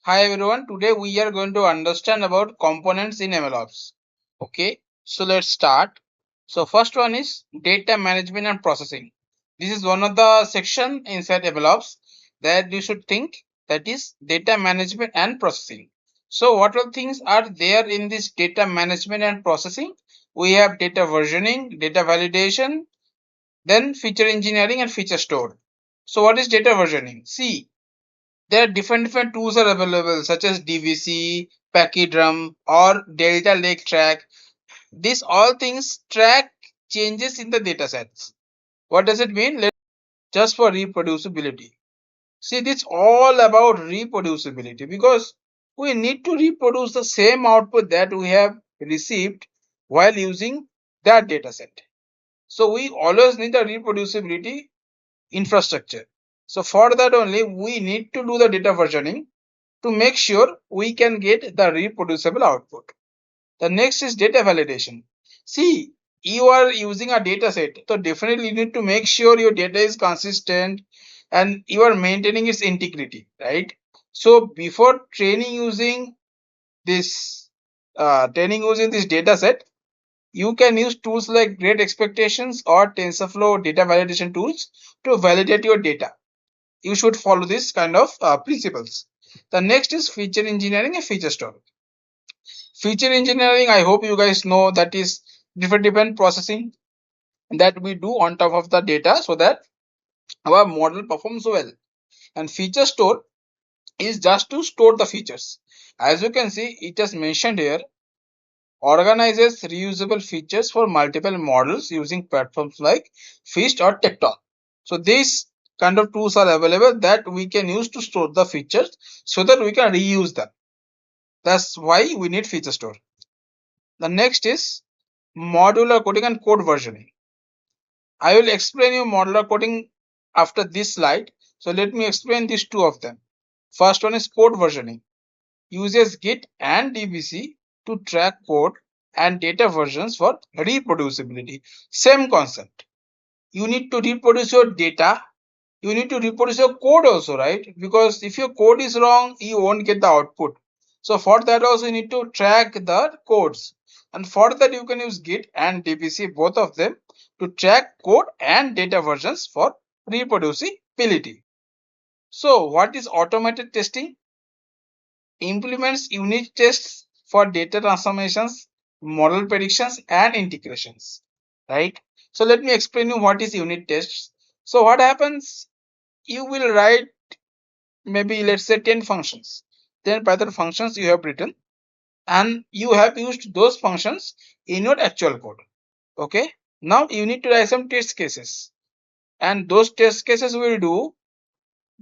Hi everyone, today we are going to understand about components in MLOps. Okay, so let's start. So first one is data management and processing. This is one of the section inside MLOps that you should think, that is data management and processing. So what all things are there in this data management and processing? We have data versioning, data validation, then feature engineering and feature store. So what is data versioning? See, there are different tools are available such as DVC, Pachyderm or Delta Lake Track. These all things track changes in the datasets. What does it mean? Just for reproducibility. See, this all about reproducibility because we need to reproduce the same output that we have received while using that dataset. So we always need a reproducibility infrastructure. So for that only we need to do the data versioning to make sure we can get the reproducible output. The next is data validation. See, you are using a data set, so definitely you need to make sure your data is consistent and you are maintaining its integrity, right? So before training using this data set, you can use tools like Great Expectations or TensorFlow data validation tools to validate your data. You should follow this kind of principles. The next is feature engineering and feature store. Feature engineering, I hope you guys know, that is different processing that we do on top of the data so that our model performs well. And feature store is just to store the features. As you can see, it is mentioned here, organizes reusable features for multiple models using platforms like Feast or Tekton. So these kind of tools are available that we can use to store the features so that we can reuse them. That's why we need feature store. The next is modular coding and code versioning. I will explain you modular coding after this slide. So let me explain these two of them. First one is code versioning. Uses Git and DBC to track code and data versions for reproducibility. Same concept. You need to reproduce your data. You need to reproduce your code also, right? Because if your code is wrong, you won't get the output. So for that also you need to track the codes. And for that you can use Git and DBC, both of them, to track code and data versions for reproducibility. So what is automated testing? Implements unit tests for data transformations, model predictions, and integrations. Right? So let me explain you what is unit tests. So what happens? You will write maybe let's say 10 functions. 10 Python functions you have written, and you have used those functions in your actual code. Okay. Now you need to write some test cases, and those test cases will do,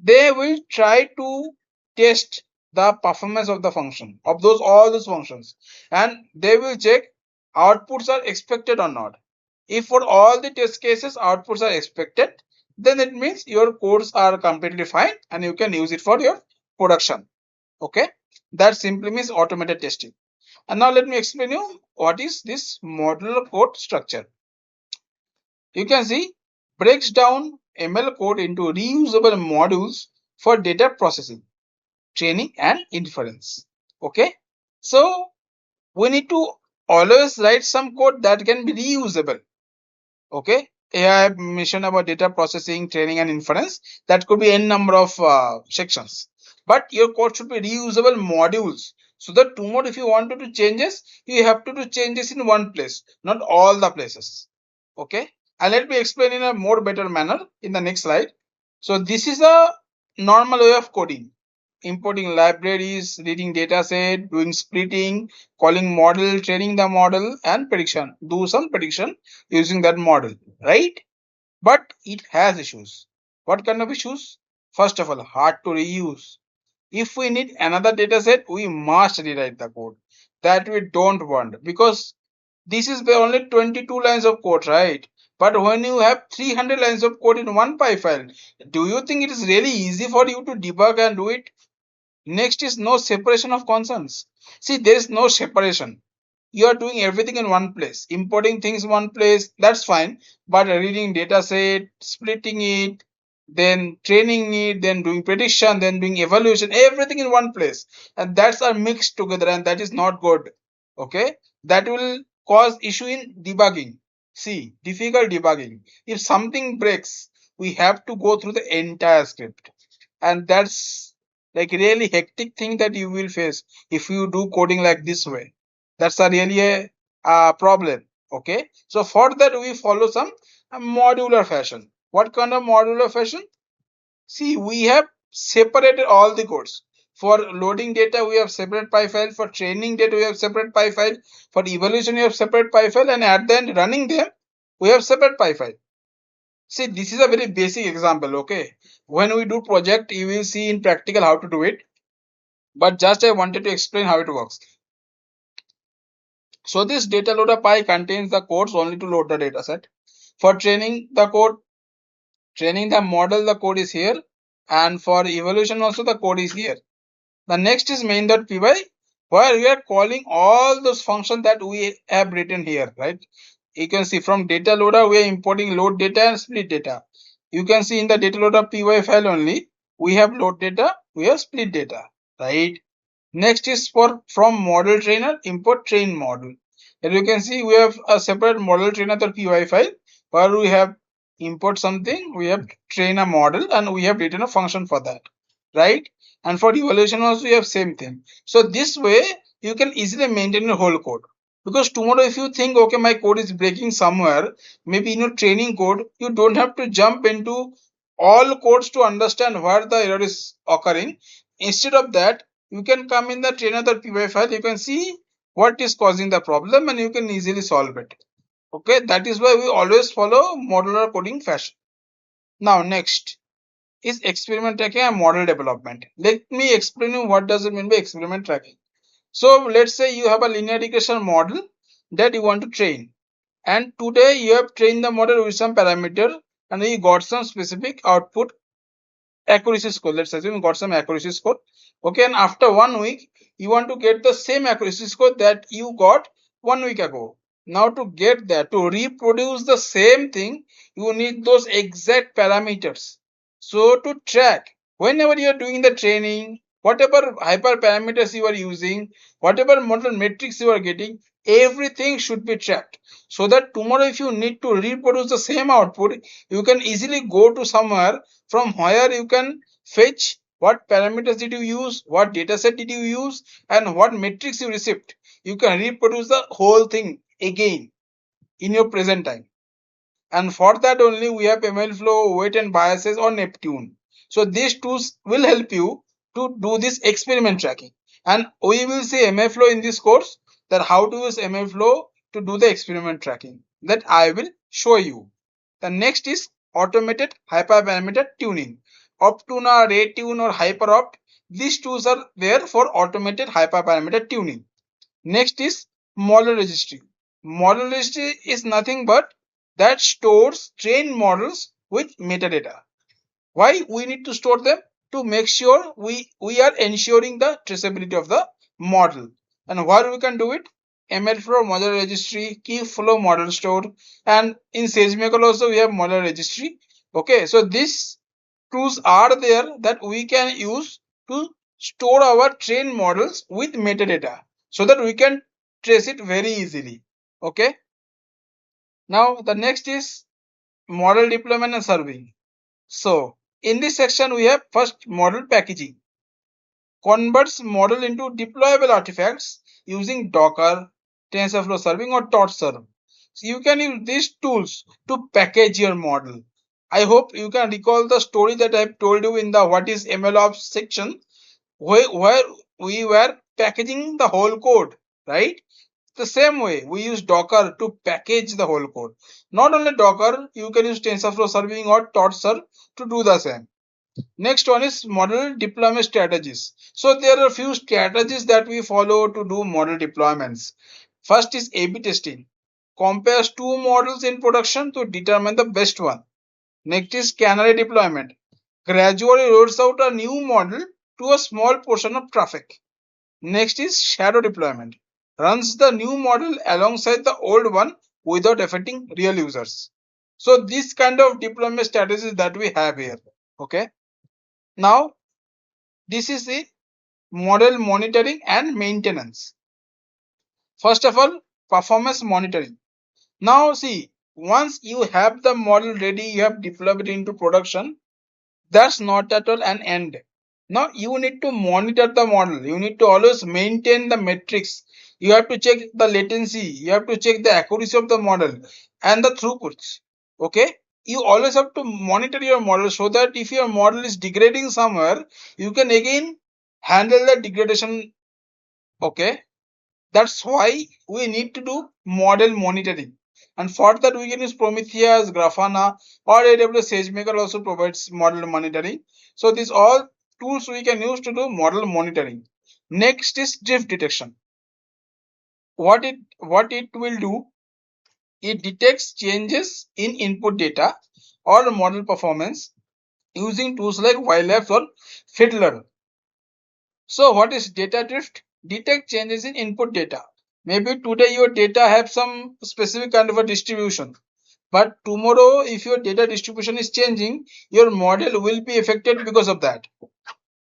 they will try to test the performance of the function of those all those functions, and they will check outputs are expected or not. If for all the test cases outputs are expected, then it means your codes are completely fine and you can use it for your production. Okay, that simply means automated testing. And now let me explain you what is this modular code structure. You can see, breaks down ML code into reusable modules for data processing, training, and inference. Okay, so we need to always write some code that can be reusable. Okay, here I have mentioned about data processing, training, and inference. That could be n number of sections, but your code should be reusable modules so that tomorrow if you want to do changes, you have to do changes in one place, not all the places. Okay, and let me explain in a more better manner in the next slide. So this is a normal way of coding: importing libraries, reading dataset, doing splitting, calling model, training the model, and prediction. Do some prediction using that model, right? But it has issues. What kind of issues? First of all, hard to reuse. If we need another dataset, we must rewrite the code. That we don't want, because this is the only 22 lines of code, right? But when you have 300 lines of code in one py file, do you think it is really easy for you to debug and do it? Next is no separation of concerns. See, there is no separation. You are doing everything in one place, importing things in one place, that's fine. But reading data set, splitting it, then training it, then doing prediction, then doing evaluation, everything in one place. And that's are mixed together, and that is not good. Okay, that will cause issue in debugging. See, difficult debugging. If something breaks, we have to go through the entire script, and that's like really hectic thing that you will face if you do coding like this way. That's a really a problem. Okay, so for that we follow some modular fashion. What kind of modular fashion? See, we have separated all the codes. For loading data, we have separate py file. For training data, we have separate py file. For evaluation, we have separate py file. And at the end, running them, we have separate py file. See, this is a very basic example, okay? When we do project, you will see in practical how to do it. But just I wanted to explain how it works. So this data loader py contains the codes only to load the data set. For training the model, the code is here. And for evaluation also, the code is here. The next is main.py, where we are calling all those functions that we have written here, right? You can see from data loader, we are importing load data and split data. You can see in the data loader py file only, we have load data, we have split data, right? Next is for from model trainer, import train model. Here you can see we have a separate model trainer py file where we have import something, we have train a model, and we have written a function for that, right? And for evaluation also we have same thing. So this way you can easily maintain your whole code. Because tomorrow if you think, okay, my code is breaking somewhere, maybe in your training code, you don't have to jump into all codes to understand where the error is occurring. Instead of that, you can come in the trainer.py file, you can see what is causing the problem and you can easily solve it. Okay, that is why we always follow modular coding fashion. Now next is experiment tracking and model development. Let me explain you what does it mean by experiment tracking. So let's say you have a linear regression model that you want to train, and today you have trained the model with some parameter and you got some specific output accuracy score. Let's assume you got some accuracy score. Okay, and after 1 week, you want to get the same accuracy score that you got 1 week ago. Now, to get that, to reproduce the same thing, you need those exact parameters. So, to track, whenever you are doing the training, whatever hyperparameters you are using, whatever model metrics you are getting, everything should be tracked. So that tomorrow, if you need to reproduce the same output, you can easily go to somewhere from where you can fetch what parameters did you use, what dataset did you use, and what metrics you received. You can reproduce the whole thing again in your present time. And for that only we have MLflow, weight and biases or Neptune. So these tools will help you to do this experiment tracking. And we will see MLflow in this course, that how to use MLflow to do the experiment tracking, that I will show you. The next is automated hyperparameter tuning. Optuna, Raytune or HyperOpt. These tools are there for automated hyperparameter tuning. Next is model registry. Model registry is nothing but that stores trained models with metadata. Why we need to store them? To make sure we are ensuring the traceability of the model. And where we can do it? MLflow model registry, Keyflow model store, and in SageMaker also we have model registry. Okay, so these tools are there that we can use to store our trained models with metadata so that we can trace it very easily. Okay, now the next is model deployment and serving. So in this section we have first model packaging. Converts model into deployable artifacts using Docker, TensorFlow serving or TorchServe. So you can use these tools to package your model. I hope you can recall the story that I have told you in the what is MLOps section, where we were packaging the whole code, right? The same way we use Docker to package the whole code. Not only Docker, you can use TensorFlow serving or TorchServe to do the same. Next one is model deployment strategies. So there are a few strategies that we follow to do model deployments. First is A/B testing. Compares two models in production to determine the best one. Next is canary deployment. Gradually rolls out a new model to a small portion of traffic. Next is shadow deployment. Runs the new model alongside the old one without affecting real users. So this kind of deployment strategies that we have here. Okay. Now this is the model monitoring and maintenance. First of all, performance monitoring. Now see, once you have the model ready, you have deployed it into production, that's not at all an end. Now you need to monitor the model. You need to always maintain the metrics. You have to check the latency. You have to check the accuracy of the model and the throughputs. Okay. You always have to monitor your model so that if your model is degrading somewhere, you can again handle the degradation. Okay. That's why we need to do model monitoring. And for that, we can use Prometheus, Grafana, or AWS SageMaker also provides model monitoring. So these all tools we can use to do model monitoring. Next is drift detection. What it will do, it detects changes in input data or model performance using tools like YLabs or Fiddler. So what is data drift? Detect changes in input data. Maybe today your data have some specific kind of a distribution, but tomorrow if your data distribution is changing, your model will be affected because of that,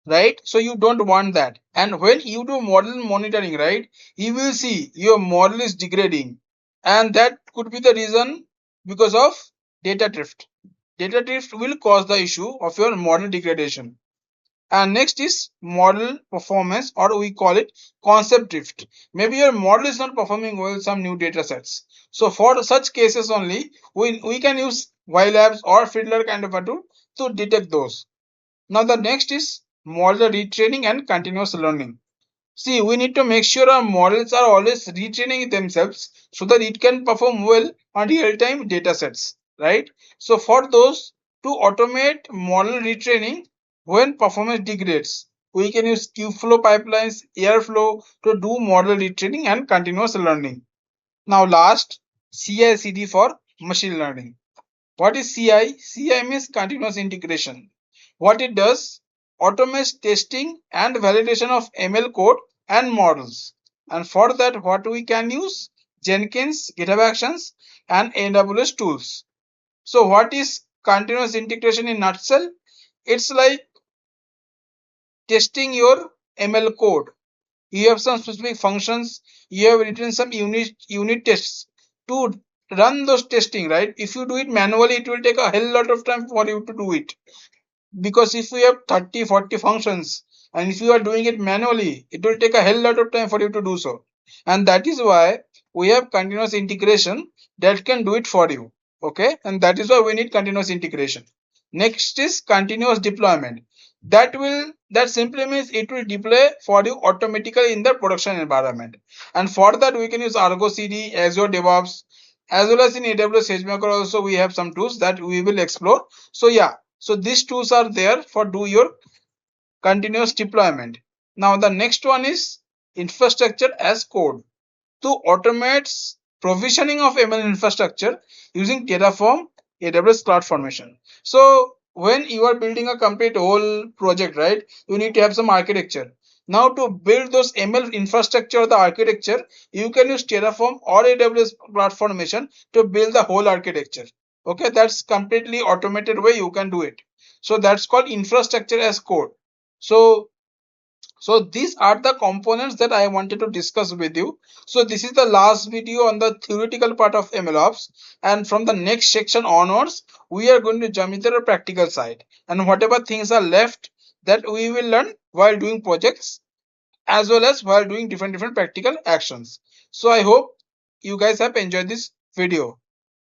right? So you don't want that. And when you do model monitoring, right, you will see your model is degrading, and that could be the reason because of data drift. Data drift will cause the issue of your model degradation. And next is model performance, or we call it concept drift. Maybe your model is not performing well some new data sets. So for such cases only, we can use YLabs or Fiddler kind of a tool to detect those. Now the next is model retraining and continuous learning. See, we need to make sure our models are always retraining themselves so that it can perform well on real-time data sets, right? So for those, to automate model retraining when performance degrades, we can use Kubeflow pipelines, Airflow to do model retraining and continuous learning. Now last, CI/CD for machine learning. What is CI? CI means continuous integration. What it does, automates testing and validation of ML code and models. And for that, what we can use? Jenkins, GitHub Actions, and AWS tools. So what is continuous integration in nutshell? It's like testing your ML code. You have some specific functions, you have written some unit tests to run those testing, right? If you do it manually, it will take a hell lot of time for you to do it, because if you have 30-40 functions and if you are doing it manually, it will take a hell lot of time for you to do so. And that is why we have continuous integration that can do it for you. Okay, and that is why we need continuous integration. Next is continuous deployment. That simply means it will deploy for you automatically in the production environment. And for that we can use Argo CD, Azure DevOps, as well as in AWS SageMaker also we have some tools that we will explore. So yeah, so these tools are there for do your continuous deployment. Now the next one is infrastructure as code to automate provisioning of ML infrastructure using Terraform, AWS CloudFormation. So when you are building a complete whole project, right, you need to have some architecture. Now to build those ML infrastructure, the architecture, you can use Terraform or AWS CloudFormation to build the whole architecture. Okay, that's completely automated way you can do it. So that's called infrastructure as code. So so these are the components that I wanted to discuss with you. So this is the last video on the theoretical part of MLOps, and from the next section onwards we are going to jump into the practical side, and whatever things are left that we will learn while doing projects as well as while doing different practical actions. So I hope you guys have enjoyed this video.